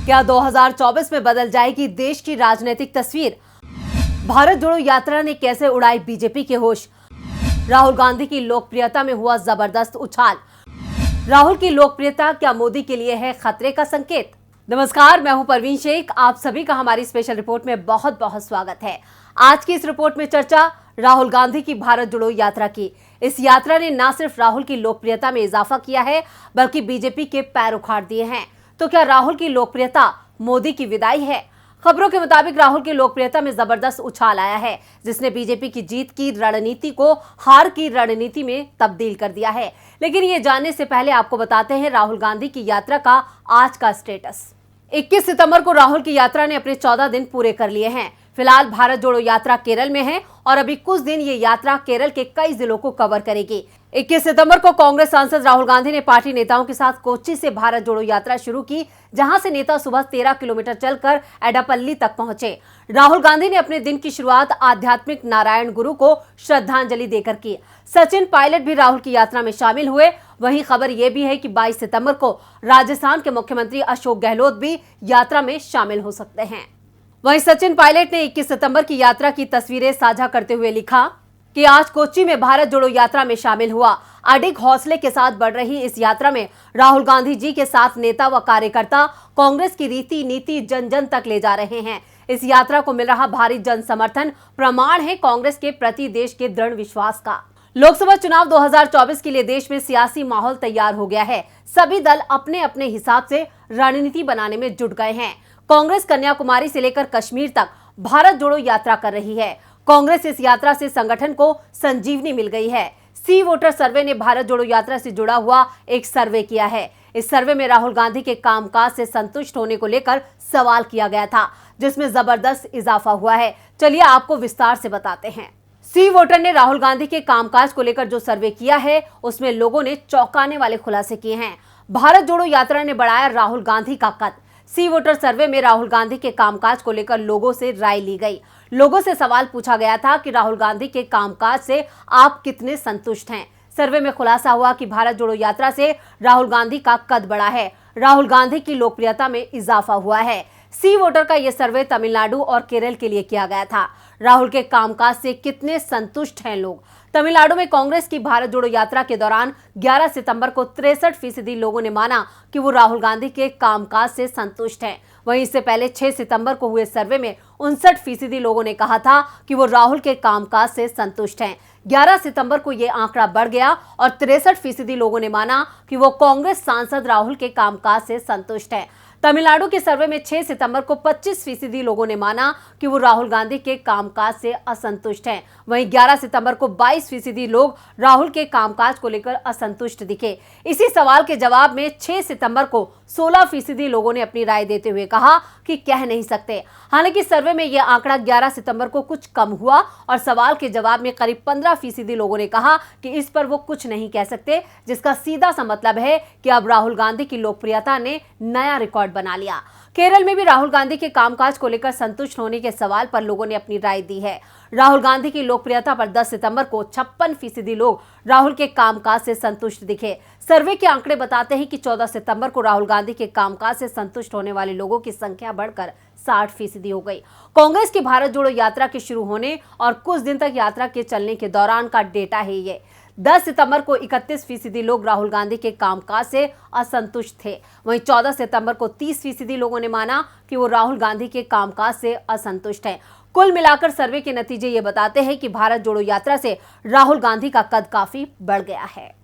क्या 2024 में बदल जाएगी देश की राजनीतिक तस्वीर? भारत जोड़ो यात्रा ने कैसे उड़ाई बीजेपी के होश? राहुल गांधी की लोकप्रियता में हुआ जबरदस्त उछाल। राहुल की लोकप्रियता क्या मोदी के लिए है खतरे का संकेत? नमस्कार, मैं हूं परवीन शेख। आप सभी का हमारी स्पेशल रिपोर्ट में बहुत बहुत स्वागत है। आज की इस रिपोर्ट में चर्चा राहुल गांधी की भारत जोड़ो यात्रा की। इस यात्रा ने न सिर्फ राहुल की लोकप्रियता में इजाफा किया है, बल्कि बीजेपी के पैर उखाड़ दिए हैं। तो क्या राहुल की लोकप्रियता मोदी की विदाई है? खबरों के मुताबिक राहुल की लोकप्रियता में जबरदस्त उछाल आया है, जिसने बीजेपी की जीत की रणनीति को हार की रणनीति में तब्दील कर दिया है। लेकिन ये जानने से पहले आपको बताते हैं राहुल गांधी की यात्रा का आज का स्टेटस। 21 सितंबर को राहुल की यात्रा ने अपने 14 दिन पूरे कर लिए हैं। फिलहाल भारत जोड़ो यात्रा केरल में है और अभी कुछ दिन ये यात्रा केरल के कई जिलों को कवर करेगी। 21 सितंबर को कांग्रेस सांसद राहुल गांधी ने पार्टी नेताओं के साथ कोच्चि से भारत जोड़ो यात्रा शुरू की, जहां से नेता सुबह 13 किलोमीटर चलकर एडापल्ली तक पहुंचे। राहुल गांधी ने अपने दिन की शुरुआत आध्यात्मिक नारायण गुरु को श्रद्धांजलि देकर की। सचिन पायलट भी राहुल की यात्रा में शामिल हुए। वहीं खबर यह भी है कि 22 सितंबर को राजस्थान के मुख्यमंत्री अशोक गहलोत भी यात्रा में शामिल हो सकते हैं। वहीं सचिन पायलट ने 21 सितंबर की यात्रा की तस्वीरें साझा करते हुए लिखा कि आज कोच्चि में भारत जोड़ो यात्रा में शामिल हुआ। अडिग हौसले के साथ बढ़ रही इस यात्रा में राहुल गांधी जी के साथ नेता व कार्यकर्ता कांग्रेस की रीति नीति जन जन तक ले जा रहे हैं। इस यात्रा को मिल रहा भारी जन समर्थन प्रमाण है कांग्रेस के प्रति देश के दृढ़ विश्वास का। लोकसभा चुनाव 2024 के लिए देश में सियासी माहौल तैयार हो गया है। सभी दल अपने अपने हिसाब से रणनीति बनाने में जुट गए हैं। कांग्रेस कन्याकुमारी से लेकर कश्मीर तक भारत जोड़ो यात्रा कर रही है। कांग्रेस इस यात्रा से संगठन को संजीवनी मिल गई है। सी वोटर सर्वे ने भारत जोड़ो यात्रा से जुड़ा हुआ एक सर्वे किया है। इस सर्वे में राहुल गांधी के कामकाज से संतुष्ट होने को लेकर सवाल किया गया था, जिसमें जबरदस्त इजाफा हुआ है। चलिए आपको विस्तार से बताते हैं। सी वोटर ने राहुल गांधी के कामकाज को लेकर जो सर्वे किया है, उसमें लोगों ने चौंकाने वाले खुलासे किए हैं। भारत जोड़ो यात्रा ने बढ़ाया राहुल गांधी का कद। सी वोटर सर्वे में राहुल गांधी के कामकाज को लेकर लोगों से राय ली गई। लोगों से सवाल पूछा गया था कि राहुल गांधी के कामकाज से आप कितने संतुष्ट हैं। सर्वे में खुलासा हुआ कि भारत जोड़ो यात्रा से राहुल गांधी का कद बढ़ा है। राहुल गांधी की लोकप्रियता में इजाफा हुआ है। सी वोटर का यह सर्वे तमिलनाडु और केरल के लिए किया गया था। राहुल के कामकाज से कितने संतुष्ट हैं लोग? तमिलनाडु में कांग्रेस की भारत जोड़ो यात्रा के दौरान 11 सितंबर को 63% लोगों ने माना कि वो राहुल गांधी के कामकाज से संतुष्ट हैं। वहीं इससे पहले 6 सितंबर को हुए सर्वे में 59% लोगों ने कहा था कि वो राहुल के कामकाज से संतुष्ट हैं। 11 सितंबर को ये आंकड़ा बढ़ गया और 63% लोगों ने माना कि वो कांग्रेस सांसद राहुल के कामकाज से संतुष्ट हैं। तमिलनाडु के सर्वे में 6 सितंबर को 25% लोगों ने माना कि वो राहुल गांधी के कामकाज से असंतुष्ट हैं। वहीं 11 सितंबर को 22% लोग राहुल के कामकाज को लेकर असंतुष्ट दिखे। इसी सवाल के जवाब में 6 सितंबर को 16% लोगों ने अपनी राय देते हुए कहा कि कह नहीं सकते। हालांकि सर्वे में यह आंकड़ा 11 सितंबर को कुछ कम हुआ और सवाल के जवाब में करीब 15% लोगों ने कहा कि इस पर वो कुछ नहीं कह सकते, जिसका सीधा सा मतलब है कि अब राहुल गांधी की लोकप्रियता ने नया रिकॉर्ड बना लिया। केरल में भी राहुल गांधी के कामकाज को लेकर संतुष्ट होने के सवाल पर लोगों ने अपनी राय दी है। राहुल गांधी की लोकप्रियता पर 10 सितंबर को 56% लोग राहुल के कामकाज से संतुष्ट दिखे। सर्वे के आंकड़े बताते हैं कि 14 सितंबर को राहुल गांधी के कामकाज से संतुष्ट होने वाले लोगों की संख्या बढ़कर 60% हो गई। कांग्रेस की भारत जोड़ो यात्रा के शुरू होने और कुछ दिन तक यात्रा के चलने के दौरान का डेटा है ये। 10 सितंबर को 31% लोग राहुल गांधी के कामकाज से असंतुष्ट थे। वहीं 14 सितंबर को 30% लोगों ने माना कि वो राहुल गांधी के कामकाज से असंतुष्ट हैं। कुल मिलाकर सर्वे के नतीजे ये बताते हैं कि भारत जोड़ो यात्रा से राहुल गांधी का कद काफी बढ़ गया है।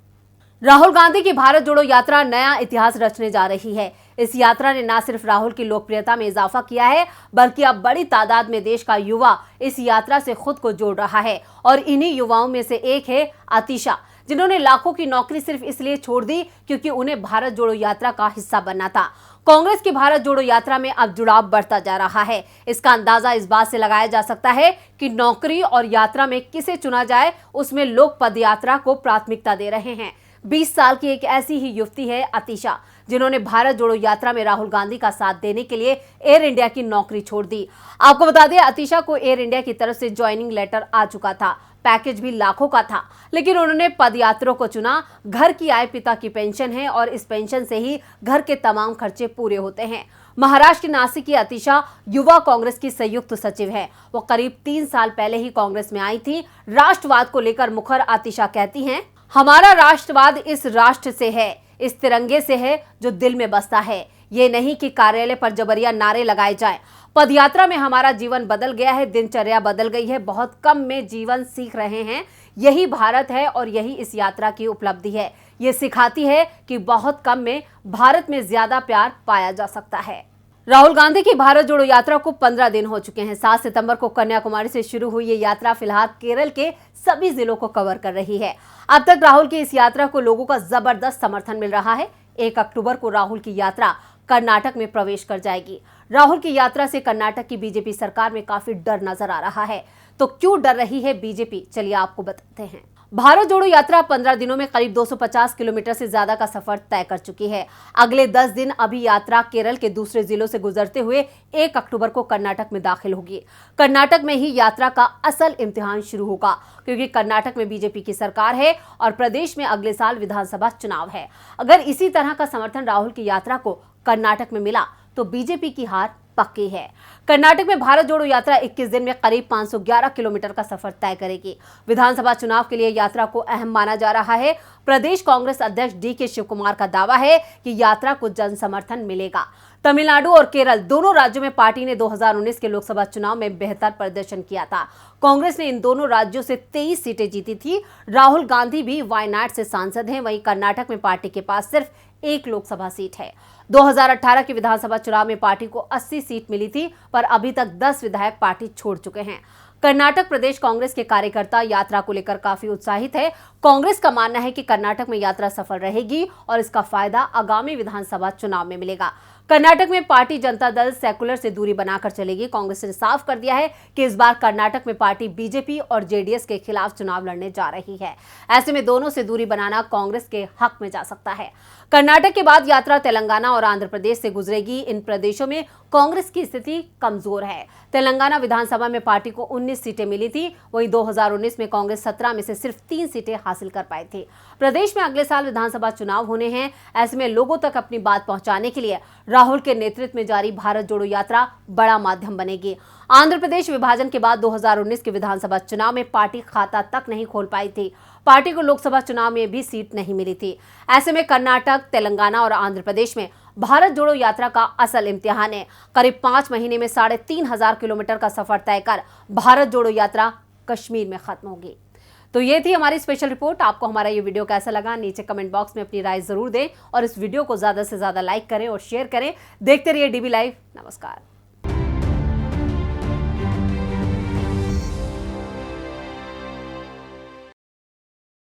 राहुल गांधी की भारत जोड़ो यात्रा नया इतिहास रचने जा रही है। इस यात्रा ने न सिर्फ राहुल की लोकप्रियता में इजाफा किया है, बल्कि अब बड़ी तादाद में देश का युवा इस यात्रा से खुद को जोड़ रहा है। और इन्हीं युवाओं में से एक है आतिशा, जिन्होंने लाखों की नौकरी सिर्फ इसलिए छोड़ दी क्योंकि उन्हें भारत जोड़ो यात्रा का हिस्सा बनना था। कांग्रेस की भारत जोड़ो यात्रा में अब जुड़ाव बढ़ता जा रहा है। इसका अंदाजा इस बात से लगाया जा सकता है कि नौकरी और यात्रा में किसे चुना जाए, उसमें लोग पदयात्रा को प्राथमिकता दे रहे हैं। 20 साल की एक ऐसी ही युवती है आतिशा, जिन्होंने भारत जोड़ो यात्रा में राहुल गांधी का साथ देने के लिए एयर इंडिया की नौकरी छोड़ दी। आपको बता दें, आतिशा को एयर इंडिया की तरफ से ज्वाइनिंग लेटर आ चुका था। पैकेज भी लाखों का था, लेकिन उन्होंने पदयात्रियों को चुना। घर की आय पिता की पेंशन है और इस पेंशन से ही घर के तमाम खर्चे पूरे होते हैं। महाराष्ट्र की नासिक की अतिशा युवा कांग्रेस की संयुक्त सचिव है। वो करीब 3 साल पहले ही कांग्रेस में आई थी। राष्ट्रवाद को लेकर मुखर अतिशा कहती हैं, हमारा राष्ट्रवाद इस राष्ट्र से है, इस तिरंगे से है जो दिल में बसता है। ये नहीं कि कार्यालय पर जबरिया नारे लगाए जाएं। पदयात्रा में हमारा जीवन बदल गया है, दिनचर्या बदल गई है, बहुत कम में जीवन सीख रहे हैं। यही भारत है और यही इस यात्रा की उपलब्धि है। ये सिखाती है कि बहुत कम में भारत में ज्यादा प्यार पाया जा सकता है। राहुल गांधी की भारत जोड़ो यात्रा को 15 दिन हो चुके हैं। 7 सितंबर को कन्याकुमारी से शुरू हुई ये यात्रा फिलहाल केरल के सभी जिलों को कवर कर रही है। अब तक राहुल की इस यात्रा को लोगों का जबरदस्त समर्थन मिल रहा है। 1 अक्टूबर को राहुल की यात्रा कर्नाटक में प्रवेश कर जाएगी। राहुल की यात्रा से कर्नाटक की बीजेपी सरकार में काफी डर नजर आ रहा है। तो क्यों डर रही है बीजेपी, चलिए आपको बताते हैं। भारत जोड़ो यात्रा 15 दिनों में करीब 250 किलोमीटर से ज्यादा का सफर तय कर चुकी है। अगले 10 दिन अभी यात्रा केरल के दूसरे जिलों से गुजरते हुए 1 अक्टूबर को कर्नाटक में दाखिल होगी। कर्नाटक में ही यात्रा का असल इम्तिहान शुरू होगा, क्योंकि कर्नाटक में बीजेपी की सरकार है और प्रदेश में अगले साल विधानसभा चुनाव है। अगर इसी तरह का समर्थन राहुल की यात्रा को कर्नाटक में मिला तो बीजेपी की हार पक्की है। कर्नाटक में भारत जोड़ो यात्रा 21 दिन में करीब 511 किलोमीटर का सफर तय करेगी। विधानसभा चुनाव के लिए यात्रा को अहम माना जा रहा है। प्रदेश कांग्रेस अध्यक्ष DK शिवकुमार का दावा है कि यात्रा को जन समर्थन मिलेगा। तमिलनाडु और केरल दोनों राज्यों में पार्टी ने 2019 के लोकसभा चुनाव में बेहतर प्रदर्शन किया था। कांग्रेस ने इन दोनों राज्यों से 23 सीटें जीती थी। राहुल गांधी भी वायनाड से सांसद हैं। वहीं कर्नाटक में पार्टी के पास सिर्फ 1 लोकसभा सीट है। 2018 के विधानसभा चुनाव में पार्टी को 80 सीट मिली थी, पर अभी तक 10 विधायक पार्टी छोड़ चुके हैं। कर्नाटक प्रदेश कांग्रेस के कार्यकर्ता यात्रा को लेकर काफी उत्साहित है। कांग्रेस का मानना है कि कर्नाटक में यात्रा सफल रहेगी और इसका फायदा आगामी विधानसभा चुनाव में मिलेगा। कर्नाटक में पार्टी जनता दल सेकुलर से दूरी बनाकर चलेगी। कांग्रेस ने साफ कर दिया है कि इस बार कर्नाटक में पार्टी बीजेपी और जेडीएस के खिलाफ चुनाव लड़ने जा रही है। ऐसे में दोनों से दूरी बनाना कांग्रेस के हक में जा सकता है। कर्नाटक के बाद यात्रा तेलंगाना और आंध्र प्रदेश से गुजरेगी। इन प्रदेशों में कांग्रेस की स्थिति कमजोर है। तेलंगाना विधानसभा में पार्टी को 19 सीटें मिली थी। वहीं 2019 में कांग्रेस 17 में से सिर्फ 3 सीटें हासिल कर पाई थी। प्रदेश में अगले साल विधानसभा चुनाव होने हैं। ऐसे में लोगों तक अपनी बात पहुंचाने के लिए राहुल के नेतृत्व में जारी भारत जोड़ो यात्रा बड़ा माध्यम बनेगी। आंध्र प्रदेश विभाजन के बाद 2019 के विधानसभा चुनाव में पार्टी खाता तक नहीं खोल पाई थी। पार्टी को लोकसभा चुनाव में भी सीट नहीं मिली थी। ऐसे में कर्नाटक, तेलंगाना और आंध्र प्रदेश में भारत जोड़ो यात्रा का असल इम्तिहान है। करीब 5 महीने में 3,500 किलोमीटर का सफर तय कर भारत जोड़ो यात्रा कश्मीर में खत्म होगी। तो ये थी हमारी स्पेशल रिपोर्ट। आपको हमारा ये वीडियो कैसा लगा, नीचे कमेंट बॉक्स में अपनी राय जरूर दें और इस वीडियो को ज्यादा से ज्यादा लाइक करें और शेयर करें। देखते रहिए DB लाइव। नमस्कार।